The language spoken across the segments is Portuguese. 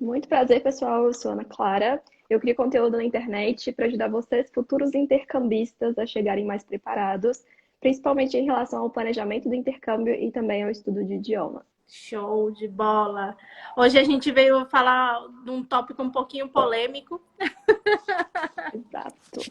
Muito prazer, pessoal. Eu sou Ana Clara. Eu crio conteúdo na internet para ajudar vocês, futuros intercambistas, a chegarem mais preparados, principalmente em relação ao planejamento do intercâmbio e também ao estudo de idiomas. Show de bola! Hoje a gente veio falar de um tópico um pouquinho polêmico. Exato.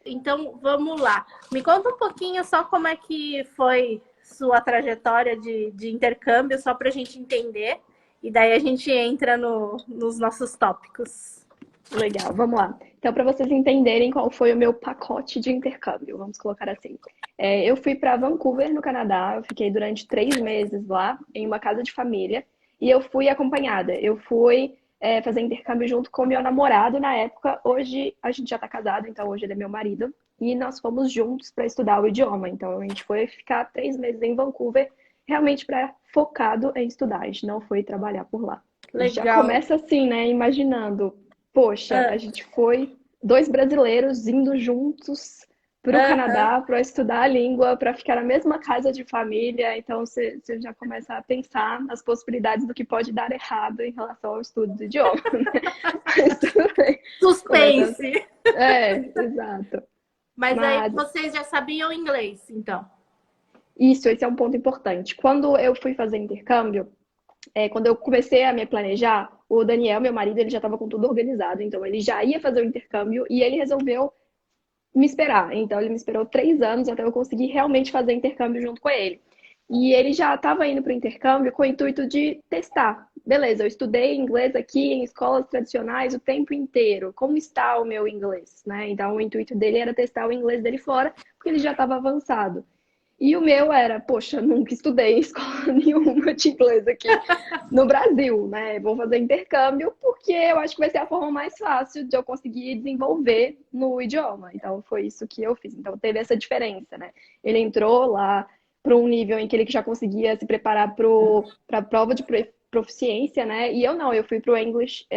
Então, vamos lá. Me conta um pouquinho só como é que foi sua trajetória de intercâmbio, só para a gente entender. E daí a gente entra nos nossos tópicos. Legal, vamos lá. Então, para vocês entenderem qual foi o meu pacote de intercâmbio, vamos colocar assim. Eu fui para Vancouver, no Canadá, eu fiquei durante 3 meses lá, em uma casa de família, e eu fui acompanhada. Eu fui fazer intercâmbio junto com meu namorado na época. Hoje a gente já está casado, então hoje ele é meu marido, e nós fomos juntos para estudar o idioma. Então, a gente foi ficar 3 meses em Vancouver, realmente para focado em estudar. A gente não foi trabalhar por lá. E já Legal. começa assim, né? Imaginando. Poxa, a Ah, gente foi dois brasileiros indo juntos para o aham. Canadá para estudar a língua, para ficar na mesma casa de família. Então você já começa a pensar nas possibilidades do que pode dar errado em relação ao estudo do idioma, né? Mas tudo bem. Começa. Suspense. Exato. Mas aí Mas vocês já sabiam inglês, então. esse é um ponto importante. Quando eu fui fazer intercâmbio, quando eu comecei a me planejar, o Daniel, meu marido, ele já estava com tudo organizado, então ele já ia fazer o intercâmbio e ele resolveu me esperar. Então ele me esperou 3 anos até eu conseguir realmente fazer intercâmbio junto com ele. E ele já estava indo para o intercâmbio com o intuito de testar. Beleza, eu estudei inglês aqui em escolas tradicionais o tempo inteiro. Como está o meu inglês, né? Então o intuito dele era testar o inglês dele fora, porque ele já estava avançado. E o meu era, poxa, nunca estudei em escola nenhuma de inglês aqui no Brasil, né? Vou fazer intercâmbio porque eu acho que vai ser a forma mais fácil de eu conseguir desenvolver no idioma. Então foi isso que eu fiz. Então teve essa diferença, né? Ele entrou lá para um nível em que ele já conseguia se preparar para a prova de proficiência, né? E eu não, eu fui para o English,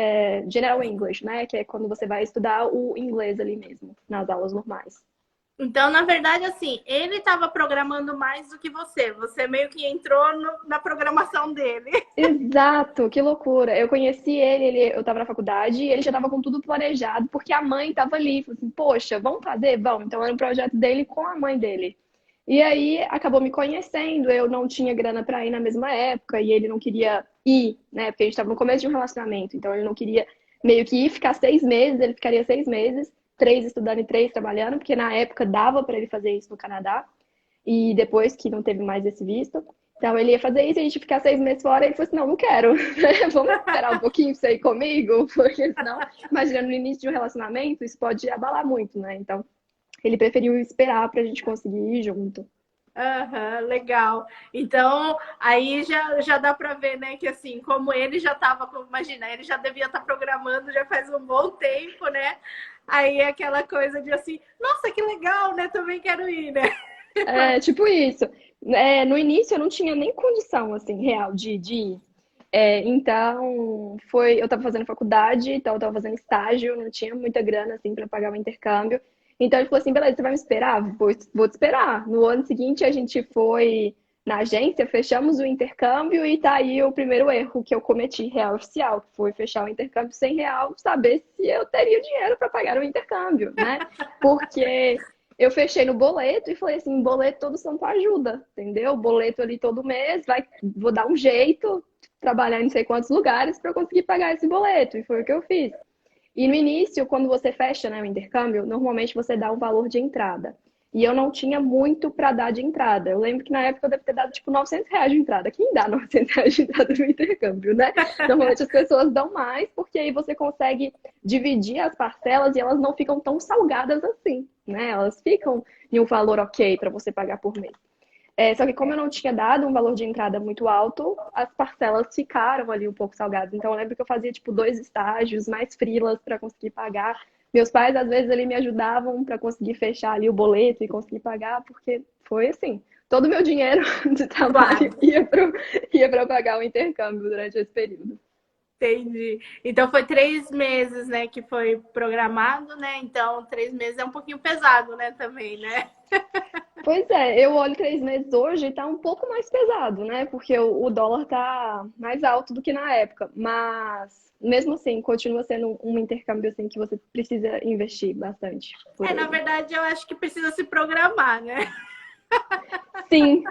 General English, né? Que é quando você vai estudar o inglês ali mesmo, nas aulas normais. Então, na verdade, assim, ele estava programando mais do que você. Você meio que entrou na programação dele. Exato, que loucura. Eu conheci eu estava na faculdade e ele já estava com tudo planejado, porque a mãe estava ali, falou assim, poxa, vamos fazer? Vamos. Então era um projeto dele com a mãe dele. E aí acabou me conhecendo, eu não tinha grana para ir na mesma época e ele não queria ir, né? Porque a gente estava no começo de um relacionamento, então ele não queria meio que ir ficar 6 meses, ele ficaria 6 meses, 3 estudando e 3 trabalhando, porque na época dava para ele fazer isso no Canadá. E depois que não teve mais esse visto, então ele ia fazer isso, a gente ia ficar 6 meses fora, e ele falou assim, não, não quero, vamos esperar um pouquinho pra você ir comigo, porque senão, imagina, no início de um relacionamento, isso pode abalar muito, né? Então, ele preferiu esperar pra gente conseguir ir junto. Aham, legal. Então, aí já dá para ver, né, que assim, como ele já estava, imagina, ele já devia estar programando já faz um bom tempo, né? Aí é aquela coisa de assim, nossa, que legal, né? Também quero ir, né? É, tipo isso. No início eu não tinha nem condição, assim, real de ir. Então, eu estava fazendo faculdade, então eu estava fazendo estágio, não tinha muita grana, assim, para pagar o intercâmbio. Então ele falou assim, beleza, você vai me esperar? Vou te esperar. No ano seguinte a gente foi na agência, fechamos o intercâmbio e tá aí o primeiro erro que eu cometi, real oficial, que foi fechar o intercâmbio sem real, saber se eu teria dinheiro para pagar o intercâmbio, né? Porque eu fechei no boleto e falei assim, boleto todo santo ajuda, entendeu? Boleto ali todo mês, vou dar um jeito, trabalhar em não sei quantos lugares para conseguir pagar esse boleto. E foi o que eu fiz. E no início, quando você fecha, né, o intercâmbio, normalmente você dá um valor de entrada. E eu não tinha muito para dar de entrada. Eu lembro que na época eu devo ter dado tipo R$ 900 de entrada. Quem dá R$ 900 de entrada no intercâmbio, né? Normalmente as pessoas dão mais, porque aí você consegue dividir as parcelas e elas não ficam tão salgadas assim, né? Elas ficam em um valor ok para você pagar por mês. Só que como eu não tinha dado um valor de entrada muito alto, as parcelas ficaram ali um pouco salgadas. Então eu lembro que eu fazia tipo 2 estágios, mais freelas para conseguir pagar. Meus pais às vezes ali me ajudavam para conseguir fechar ali o boleto e conseguir pagar, porque foi assim, todo o meu dinheiro de trabalho Claro, ia para pagar o intercâmbio durante esse período. entendi. Então foi 3 meses, né, que foi programado, né? Então 3 meses é um pouquinho pesado, né, também, né? Pois é, eu olho 3 meses hoje e tá um pouco mais pesado, né? Porque o dólar tá mais alto do que na época. Mas, mesmo assim, continua sendo um intercâmbio assim, que você precisa investir bastante por É, na ele. verdade, eu acho que precisa se programar, né? Sim,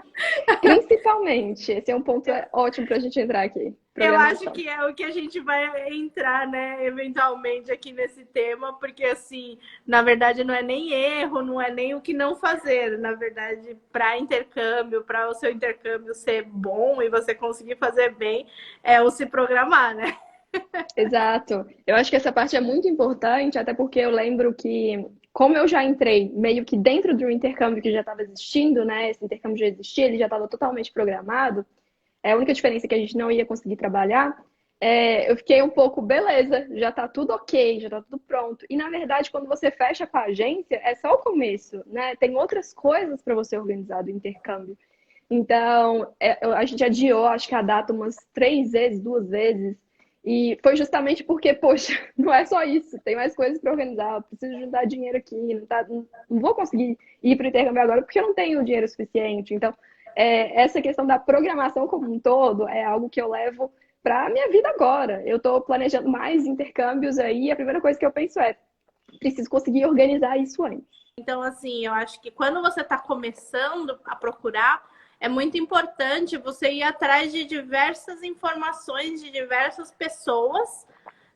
principalmente. Esse é um ponto ótimo pra gente entrar aqui. Eu acho Programação. que é o que a gente vai entrar, né, eventualmente aqui nesse tema, porque assim, na verdade não é nem erro, não é nem o que não fazer, na verdade, para intercâmbio, para o seu intercâmbio ser bom e você conseguir fazer bem, é o se programar, né? Exato. Eu acho que essa parte é muito importante, até porque eu lembro que, como eu já entrei meio que dentro de um intercâmbio que já estava existindo, né? Esse intercâmbio já existia, ele já estava totalmente programado. É a única diferença é que a gente não ia conseguir trabalhar. Eu fiquei um pouco, beleza, já tá tudo ok, já tá tudo pronto. E na verdade, quando você fecha com a agência, é só o começo, né? Tem outras coisas para você organizar do intercâmbio. Então, a gente adiou, acho que a data umas 3 vezes, 2 vezes. E foi justamente porque, poxa, não é só isso, tem mais coisas para organizar, eu preciso juntar dinheiro aqui, não vou conseguir ir para o intercâmbio agora porque eu não tenho dinheiro suficiente. Então, essa questão da programação como um todo é algo que eu levo para a minha vida agora. Eu estou planejando mais intercâmbios aí, e a primeira coisa que eu penso é, preciso conseguir organizar isso antes. Então, assim, eu acho que quando você está começando a procurar, é muito importante você ir atrás de diversas informações de diversas pessoas,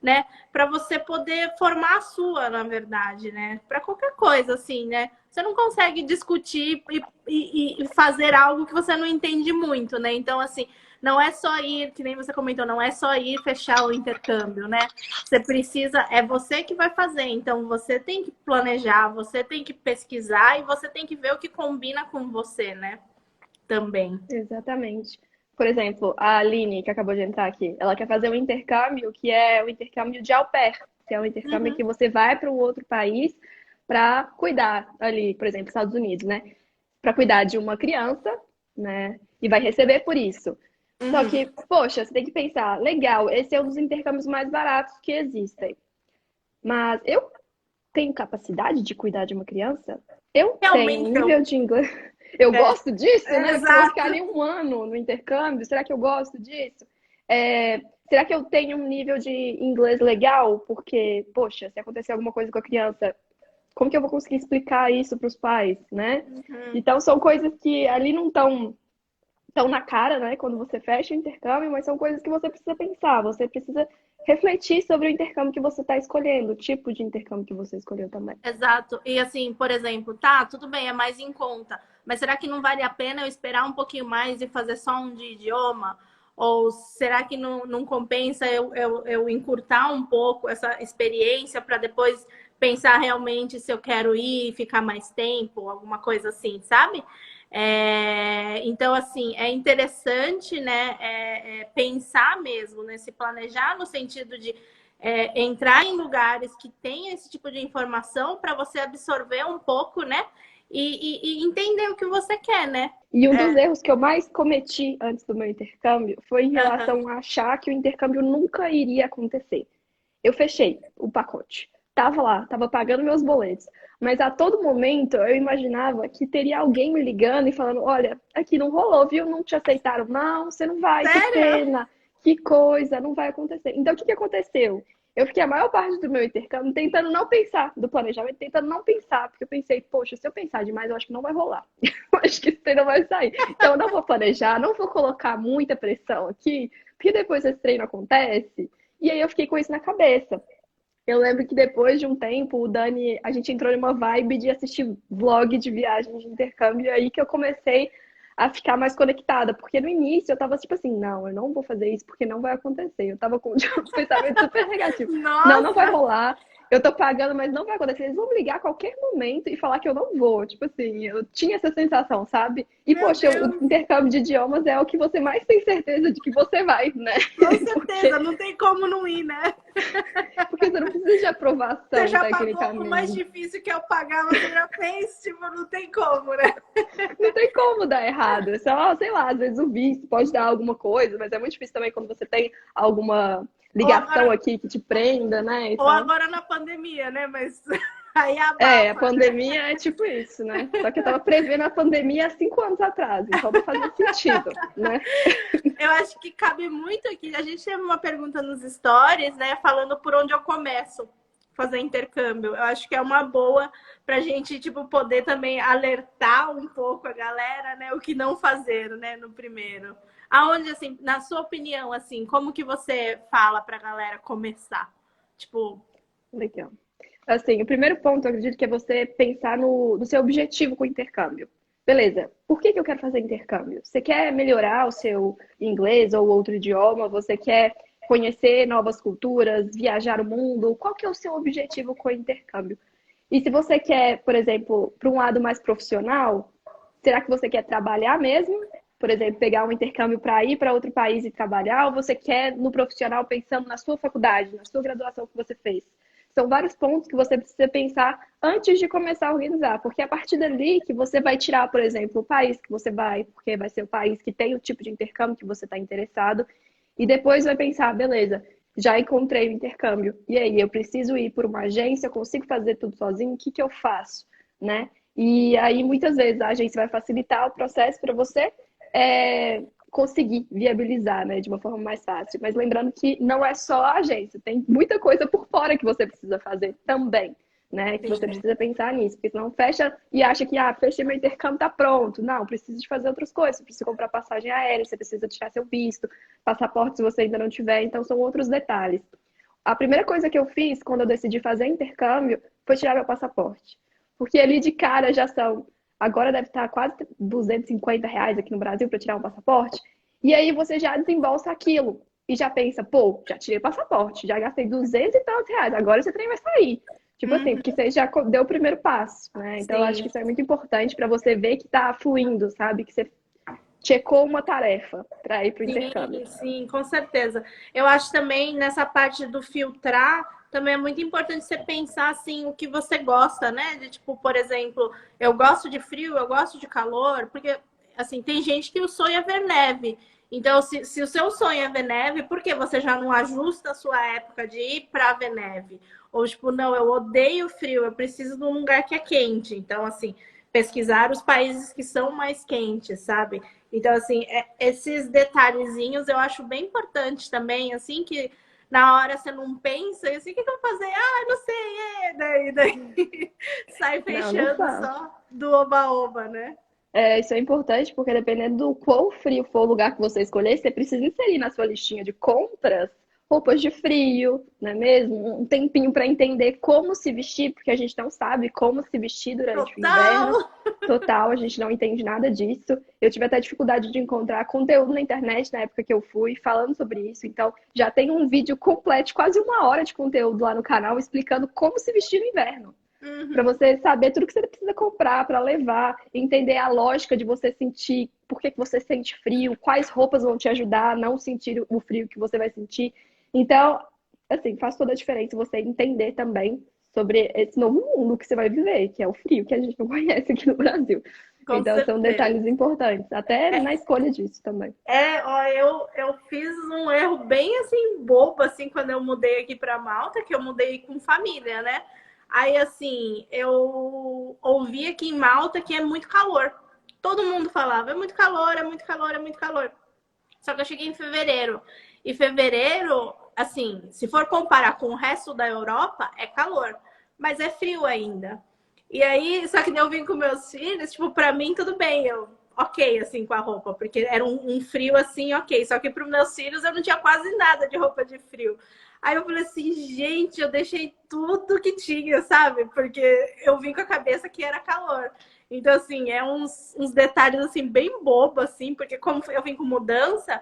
né? Para você poder formar a sua, na verdade, né? Para qualquer coisa, assim, né? Você não consegue discutir e fazer algo que você não entende muito, né? Então, assim, não é só ir, que nem você comentou, não é só ir fechar o intercâmbio, né? Você precisa, é você que vai fazer. Então, você tem que planejar, você tem que pesquisar e você tem que ver o que combina com você, né? Também. Exatamente. Por exemplo, a Aline, que acabou de entrar aqui, ela quer fazer um intercâmbio que é o intercâmbio de au pair, que é um intercâmbio Uhum. que você vai para um outro país para cuidar ali, por exemplo, Estados Unidos, né? Para cuidar de uma criança, né? E vai receber por isso. Só Uhum. que, poxa, você tem que pensar, legal, esse é um dos intercâmbios mais baratos que existem. Mas eu tenho capacidade de cuidar de uma criança? Eu tenho um Realmente, nível de inglês. Eu é, gosto disso, né? Porque eu vou ficar exato. ali um ano no intercâmbio. Será que eu gosto disso? Será que eu tenho um nível de inglês legal? Porque, poxa, se acontecer alguma coisa com a criança, como que eu vou conseguir explicar isso para os pais, né? Uhum. Então, são coisas que ali não estão na cara, né? Quando você fecha o intercâmbio, mas são coisas que você precisa pensar. Você precisa refletir sobre o intercâmbio que você está escolhendo, o tipo de intercâmbio que você escolheu também. Exato. E assim, por exemplo, tá, tudo bem, é mais em conta. Mas será que não vale a pena eu esperar um pouquinho mais e fazer só um de idioma? Ou será que não compensa eu encurtar um pouco essa experiência para depois pensar realmente se eu quero ir e ficar mais tempo, alguma coisa assim, sabe? Então, assim, é interessante, né, pensar mesmo, né, se planejar no sentido de entrar em lugares que tem esse tipo de informação para você absorver um pouco, né? E entender o que você quer, né? E um dos É, erros que eu mais cometi antes do meu intercâmbio foi em aham. relação a achar que o intercâmbio nunca iria acontecer. Eu fechei o pacote. Tava lá, tava pagando meus boletos. Mas a todo momento eu imaginava que teria alguém me ligando e falando: olha, aqui não rolou, viu? Não te aceitaram. Não, você não vai, que Sério? pena, que coisa, não vai acontecer. Então, o que que aconteceu? Eu fiquei a maior parte do meu intercâmbio tentando não pensar, do planejamento, tentando não pensar, porque eu pensei, poxa, se eu pensar demais, eu acho que não vai rolar. Eu acho que isso aí não vai sair. Então, eu não vou planejar, não vou colocar muita pressão aqui, porque depois esse treino acontece. E aí eu fiquei com isso na cabeça. Eu lembro que depois de um tempo, o Dani, a gente entrou numa vibe de assistir vlog de viagem de intercâmbio, e aí que eu comecei a ficar mais conectada, porque no início eu tava tipo assim, não, eu não vou fazer isso porque não vai acontecer. Eu tava com um pensamento super negativo. Não, não vai Nossa! rolar. Eu tô pagando, mas não vai acontecer. Eles vão me ligar a qualquer momento e falar que eu não vou. Tipo assim, eu tinha essa sensação, sabe? E, Meu poxa, o Deus! intercâmbio de idiomas é o que você mais tem certeza de que você vai, né? Com Porque certeza, não tem como não ir, né? porque você não precisa de Você aprovação, já pagou o mais tecnicamente. difícil que eu pagar, você já fez, tipo, não tem como, né? Não tem como dar errado. É só, sei lá, às vezes o visto pode dar alguma coisa, mas é muito difícil também quando você tem alguma Ou ligação agora, aqui que te prenda, né? ou Então, agora na pandemia, né? Mas Aí É, a abafa, né? pandemia é tipo isso, né? Só que eu tava prevendo a pandemia há 5 anos atrás, então não fazia sentido, né? Eu acho que cabe muito aqui. A gente teve uma pergunta nos stories, né? Falando por onde eu começo fazer intercâmbio. Eu acho que é uma boa para a gente, tipo, poder também alertar um pouco a galera, né? O que não fazer, né? No primeiro. Aonde, assim, na sua opinião, assim, como que você fala para a galera começar? Tipo, Legal. Assim, o primeiro ponto, eu acredito que é você pensar no seu objetivo com o intercâmbio. Beleza, por que que eu quero fazer intercâmbio? Você quer melhorar o seu inglês ou outro idioma? Você quer conhecer novas culturas, viajar o mundo? Qual que é o seu objetivo com o intercâmbio? E se você quer, por exemplo, para um lado mais profissional, será que você quer trabalhar mesmo? Por exemplo, pegar um intercâmbio para ir para outro país e trabalhar? Ou você quer no profissional pensando na sua faculdade, na sua graduação que você fez? São vários pontos que você precisa pensar antes de começar a organizar, porque é a partir dali que você vai tirar, por exemplo, o país que você vai, porque vai ser o país que tem o tipo de intercâmbio que você está interessado, e depois vai pensar, beleza, já encontrei o intercâmbio, e aí, eu preciso ir por uma agência, eu consigo fazer tudo sozinho, o que que eu faço, né? E aí, muitas vezes, a agência vai facilitar o processo para você conseguir viabilizar, né, de uma forma mais fácil. Mas lembrando que não é só a agência, tem muita coisa por fora que você precisa fazer também, né? Que você sim. precisa pensar nisso, porque senão fecha e acha que, fechei meu intercâmbio, tá pronto. Não, precisa de fazer outras coisas, você precisa comprar passagem aérea, você precisa tirar seu visto, passaporte se você ainda não tiver, então são outros detalhes. A primeira coisa que eu fiz quando eu decidi fazer intercâmbio foi tirar meu passaporte. Porque ali de cara já são. Agora deve estar quase R$ 250 aqui no Brasil para tirar um passaporte. E aí você já desembolsa aquilo. E já pensa, pô, já tirei o passaporte, já gastei 200 e tantos reais, agora esse trem vai sair. Tipo assim, Uhum, porque você já deu o primeiro passo, né? Então eu acho que sim. isso é muito importante para você ver que tá fluindo, sabe? Que você checou uma tarefa para ir para o intercâmbio. Sim, sim, com certeza. Eu acho também nessa parte do filtrar, também é muito importante você pensar assim o que você gosta, né? De tipo, por exemplo, eu gosto de frio, eu gosto de calor, porque assim, tem gente que o sonho é ver neve. Então, se o seu sonho é ver neve, por que você já não ajusta a sua época de ir para ver neve? Ou tipo, não, eu odeio frio, eu preciso de um lugar que é quente. Então, assim, pesquisar os países que são mais quentes, sabe? Então, assim, esses detalhezinhos eu acho bem importante também, assim, que na hora você não pensa, e assim, o que, que eu vou fazer? Ah, não sei, daí sai Não, não fechando fala. só do oba-oba, né? Isso é importante porque dependendo do quão frio for o lugar que você escolher, você precisa inserir na sua listinha de compras roupas de frio, não é mesmo? Um tempinho para entender como se vestir, porque a gente não sabe como se vestir durante o inverno. Total! Total, a gente não entende nada disso. Eu tive até dificuldade de encontrar conteúdo na internet na época que eu fui falando sobre isso. Então, já tem um vídeo completo, quase 1 hora de conteúdo lá no canal explicando como se vestir no inverno para Uhum. você saber tudo que você precisa comprar para levar, entender a lógica de você sentir, por que que você sente frio, quais roupas vão te ajudar a não sentir o frio que você vai sentir. Então, assim, faz toda a diferença você entender também sobre esse novo mundo que você vai viver, que é o frio que a gente não conhece aqui no Brasil. Com Então, são certeza. detalhes importantes, até na escolha disso também. Ó, eu fiz um erro bem assim, bobo, assim, quando eu mudei aqui para Malta, que eu mudei com família, né? Aí, assim, eu ouvi aqui em Malta que é muito calor. Todo mundo falava, é muito calor, é muito calor, é muito calor. Só que eu cheguei em fevereiro. E fevereiro, assim, se for comparar com o resto da Europa, é calor. Mas é frio ainda. E aí, só que eu vim com meus filhos, tipo, pra mim tudo bem, eu ok, assim, com a roupa, porque era um frio assim, ok. Só que para os meus filhos eu não tinha quase nada de roupa de frio. Aí eu falei assim, gente, eu deixei tudo que tinha, sabe? Porque eu vim com a cabeça que era calor. Então, assim, é uns detalhes, assim, bem bobo, assim, porque como eu vim com mudança,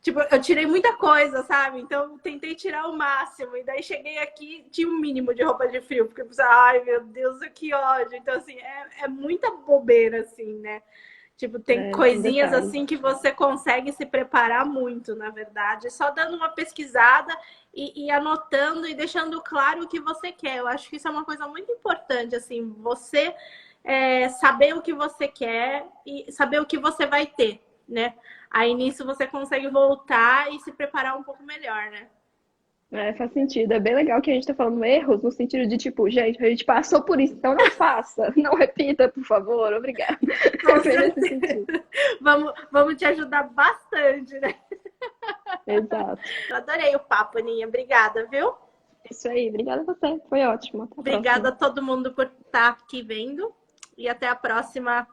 tipo, eu tirei muita coisa, sabe? Então, eu tentei tirar o máximo. E daí cheguei aqui, tinha um mínimo de roupa de frio, porque eu pensei, ai, meu Deus, que ódio. Então, assim, é muita bobeira, assim, né? Tipo, tem São coisinhas detalhes. assim que você consegue se preparar muito, na verdade. Só dando uma pesquisada e anotando e deixando claro o que você quer. Eu acho que isso é uma coisa muito importante, assim, você saber o que você quer e saber o que você vai ter, né? Aí nisso você consegue voltar e se preparar um pouco melhor, né? É, faz sentido. É bem legal que a gente tá falando erros no sentido de tipo, gente, a gente passou por isso, então não faça, não repita, por favor, obrigada. É Com bem nesse certeza. sentido. Vamos te ajudar bastante, né? Exato. Eu adorei o papo, Aninha. Obrigada, viu? Isso aí. Obrigada a você. Foi ótimo. Até a Obrigada próxima. a todo mundo por estar aqui vendo. E até a próxima.